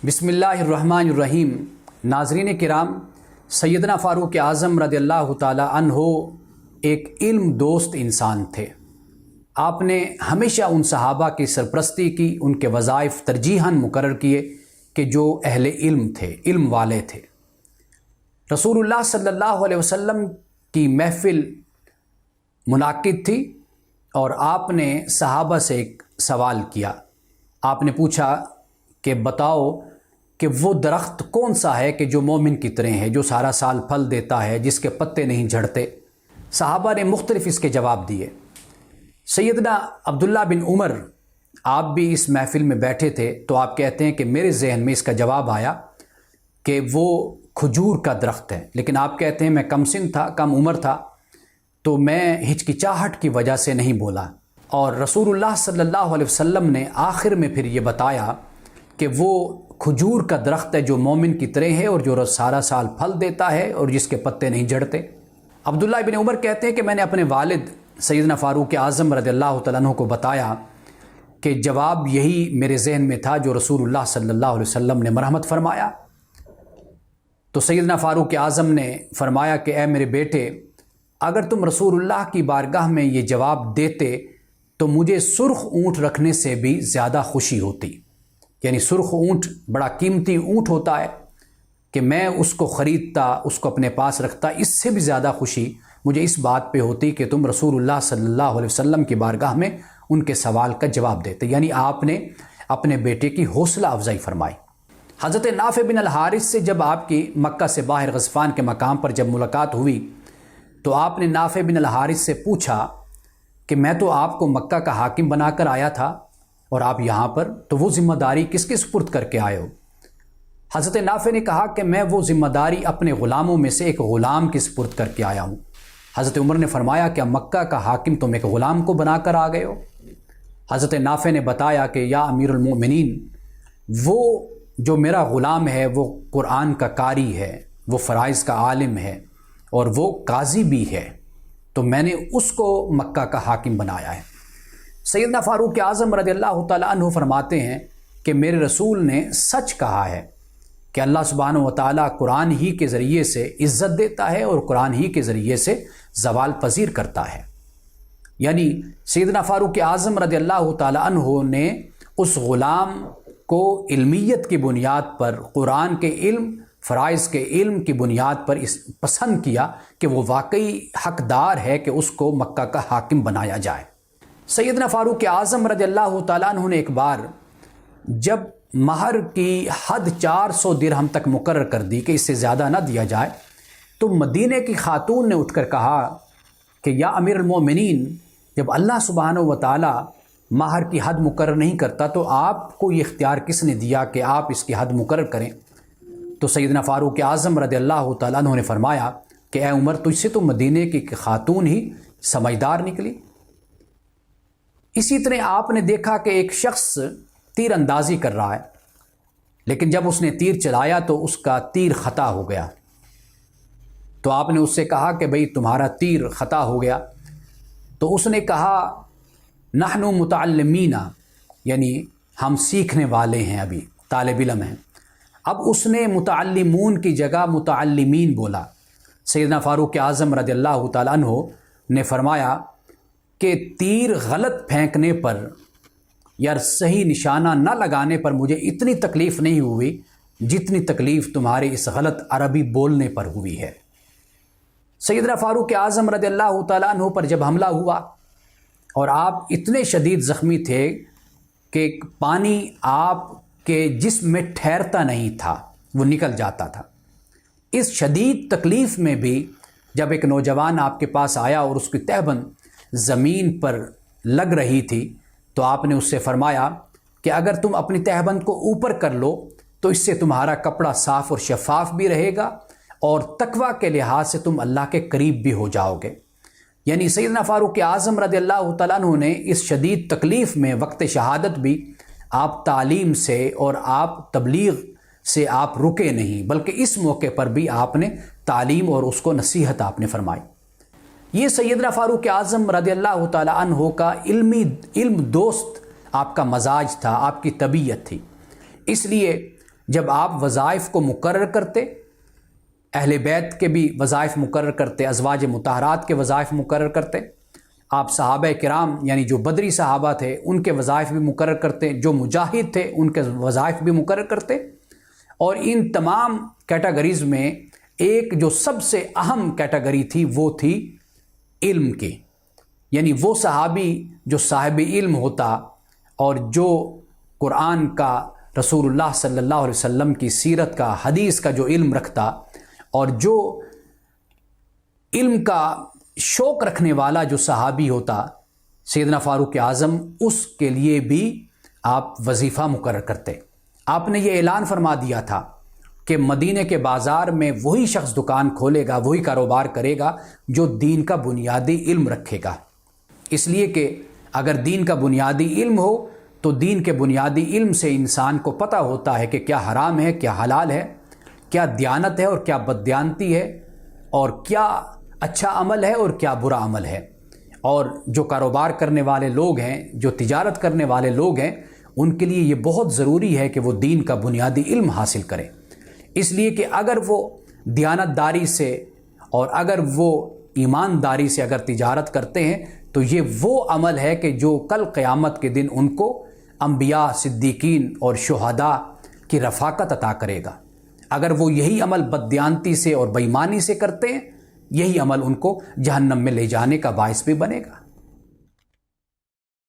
بسم اللہ الرحمن الرحیم۔ ناظرین کرام، سیدنا فاروق اعظم رضی اللہ تعالی عنہ ایک علم دوست انسان تھے۔ آپ نے ہمیشہ ان صحابہ کی سرپرستی کی، ان کے وظائف ترجیحاً مقرر کیے کہ جو اہل علم تھے، علم والے تھے۔ رسول اللہ صلی اللہ علیہ وسلم کی محفل منعقد تھی اور آپ نے صحابہ سے ایک سوال کیا۔ آپ نے پوچھا کہ بتاؤ کہ وہ درخت کون سا ہے کہ جو مومن کی طرح ہے، جو سارا سال پھل دیتا ہے، جس کے پتے نہیں جھڑتے۔ صحابہ نے مختلف اس کے جواب دیے۔ سیدنا عبداللہ بن عمر، آپ بھی اس محفل میں بیٹھے تھے، تو آپ کہتے ہیں کہ میرے ذہن میں اس کا جواب آیا کہ وہ کھجور کا درخت ہے، لیکن آپ کہتے ہیں میں کم سن تھا، کم عمر تھا، تو میں ہچکچاہٹ کی وجہ سے نہیں بولا۔ اور رسول اللہ صلی اللہ علیہ وسلم نے آخر میں پھر یہ بتایا کہ وہ کھجور کا درخت ہے جو مومن کی طرح ہے اور جو سارا سال پھل دیتا ہے اور جس کے پتے نہیں جھڑتے۔ عبداللہ بن عمر کہتے ہیں کہ میں نے اپنے والد سیدنا فاروق اعظم رضی اللہ تعالیٰ عنہ کو بتایا کہ جواب یہی میرے ذہن میں تھا جو رسول اللہ صلی اللہ علیہ وسلم نے مرحمت فرمایا۔ تو سیدنا فاروق اعظم نے فرمایا کہ اے میرے بیٹے، اگر تم رسول اللہ کی بارگاہ میں یہ جواب دیتے تو مجھے سرخ اونٹ رکھنے سے بھی زیادہ خوشی ہوتی۔ یعنی سرخ اونٹ بڑا قیمتی اونٹ ہوتا ہے کہ میں اس کو خریدتا، اس کو اپنے پاس رکھتا، اس سے بھی زیادہ خوشی مجھے اس بات پہ ہوتی کہ تم رسول اللہ صلی اللہ علیہ وسلم کی بارگاہ میں ان کے سوال کا جواب دیتے۔ یعنی آپ نے اپنے بیٹے کی حوصلہ افزائی فرمائی۔ حضرت نافع بن الحارث سے جب آپ کی مکہ سے باہر غزفان کے مقام پر جب ملاقات ہوئی تو آپ نے نافع بن الحارث سے پوچھا کہ میں تو آپ کو مکہ کا حاکم بنا کر آیا تھا اور آپ یہاں پر، تو وہ ذمہ داری کس کے سپرد کر کے آئے ہو؟ حضرت نافع نے کہا کہ میں وہ ذمہ داری اپنے غلاموں میں سے ایک غلام کے سپرد کر کے آیا ہوں۔ حضرت عمر نے فرمایا کہ مکہ کا حاکم تم ایک غلام کو بنا کر آ گئے ہو؟ حضرت نافع نے بتایا کہ یا امیر المؤمنین، وہ جو میرا غلام ہے وہ قرآن کا قاری ہے، وہ فرائض کا عالم ہے اور وہ قاضی بھی ہے، تو میں نے اس کو مکہ کا حاکم بنایا ہے۔ سیدنا فاروق اعظم رضی اللہ تعالیٰ عنہ فرماتے ہیں کہ میرے رسول نے سچ کہا ہے کہ اللہ سبحانہ و تعالیٰ قرآن ہی کے ذریعے سے عزت دیتا ہے اور قرآن ہی کے ذریعے سے زوال پذیر کرتا ہے۔ یعنی سیدنا فاروق اعظم رضی اللہ تعالیٰ عنہ نے اس غلام کو علمیت کی بنیاد پر، قرآن کے علم، فرائض کے علم کی بنیاد پر پسند کیا کہ وہ واقعی حقدار ہے کہ اس کو مکہ کا حاکم بنایا جائے۔ سیدنا فاروق اعظم رضی اللہ تعالیٰ عنہ نے ایک بار جب مہر کی حد 400 درہم تک مقرر کر دی کہ اس سے زیادہ نہ دیا جائے، تو مدینے کی خاتون نے اٹھ کر کہا کہ یا امیر المومنین، جب اللہ سبحانہ و تعالیٰ مہر کی حد مقرر نہیں کرتا تو آپ کو یہ اختیار کس نے دیا کہ آپ اس کی حد مقرر کریں؟ تو سیدنا فاروق اعظم رضی اللہ تعالیٰ عنہ نے فرمایا کہ اے عمر، تجھ سے تو مدینے کی خاتون ہی سمجھدار نکلی۔ اسی طرح آپ نے دیکھا کہ ایک شخص تیر اندازی کر رہا ہے، لیکن جب اس نے تیر چلایا تو اس کا تیر خطا ہو گیا۔ تو آپ نے اس سے کہا کہ بھئی تمہارا تیر خطا ہو گیا، تو اس نے کہا نحن متعلمین، یعنی ہم سیکھنے والے ہیں، ابھی طالب علم ہیں۔ اب اس نے متعلمون کی جگہ متعلمین بولا۔ سیدنا فاروق اعظم رضی اللہ تعالیٰ عنہ نے فرمایا کہ تیر غلط پھینکنے پر یا صحیح نشانہ نہ لگانے پر مجھے اتنی تکلیف نہیں ہوئی جتنی تکلیف تمہارے اس غلط عربی بولنے پر ہوئی ہے۔ سیدنا فاروق اعظم رضی اللہ تعالیٰ عنہ پر جب حملہ ہوا اور آپ اتنے شدید زخمی تھے کہ پانی آپ کے جسم میں ٹھہرتا نہیں تھا، وہ نکل جاتا تھا، اس شدید تکلیف میں بھی جب ایک نوجوان آپ کے پاس آیا اور اس کی تہبند زمین پر لگ رہی تھی تو آپ نے اس سے فرمایا کہ اگر تم اپنی تہبند کو اوپر کر لو تو اس سے تمہارا کپڑا صاف اور شفاف بھی رہے گا اور تقویٰ کے لحاظ سے تم اللہ کے قریب بھی ہو جاؤ گے۔ یعنی سیدنا فاروق اعظم رضی اللہ تعالیٰ عنہ نے اس شدید تکلیف میں وقت شہادت بھی آپ تعلیم سے اور آپ تبلیغ سے آپ رکے نہیں، بلکہ اس موقع پر بھی آپ نے تعلیم اور اس کو نصیحت آپ نے فرمائی۔ یہ سیدنا فاروق اعظم رضی اللہ تعالیٰ عنہ کا علم دوست آپ کا مزاج تھا، آپ کی طبیعت تھی۔ اس لیے جب آپ وظائف کو مقرر کرتے، اہل بیت کے بھی وظائف مقرر کرتے، ازواج مطہرات کے وظائف مقرر کرتے، آپ صحابہ کرام یعنی جو بدری صحابہ تھے ان کے وظائف بھی مقرر کرتے، جو مجاہد تھے ان کے وظائف بھی مقرر کرتے، اور ان تمام کیٹیگریز میں ایک جو سب سے اہم کیٹیگری تھی وہ تھی علم کی، یعنی وہ صحابی جو صاحب علم ہوتا اور جو قرآن کا، رسول اللہ صلی اللہ علیہ وسلم کی سیرت کا، حدیث کا جو علم رکھتا اور جو علم کا شوق رکھنے والا جو صحابی ہوتا سیدنا فاروق اعظم، اس کے لیے بھی آپ وظیفہ مقرر کرتے۔ آپ نے یہ اعلان فرما دیا تھا کہ مدینے کے بازار میں وہی شخص دکان کھولے گا، وہی کاروبار کرے گا جو دین کا بنیادی علم رکھے گا، اس لیے کہ اگر دین کا بنیادی علم ہو تو دین کے بنیادی علم سے انسان کو پتہ ہوتا ہے کہ کیا حرام ہے، کیا حلال ہے، کیا دیانت ہے اور کیا بددیانتی ہے، اور کیا اچھا عمل ہے اور کیا برا عمل ہے۔ اور جو کاروبار کرنے والے لوگ ہیں، جو تجارت کرنے والے لوگ ہیں، ان کے لیے یہ بہت ضروری ہے کہ وہ دین کا بنیادی علم حاصل کریں، اس لیے کہ اگر وہ دیانتداری سے اور اگر وہ ایمانداری سے اگر تجارت کرتے ہیں تو یہ وہ عمل ہے کہ جو کل قیامت کے دن ان کو انبیاء، صدیقین اور شہداء کی رفاقت عطا کرے گا۔ اگر وہ یہی عمل بددیانتی سے اور بےایمانی سے کرتے ہیں، یہی عمل ان کو جہنم میں لے جانے کا باعث بھی بنے گا۔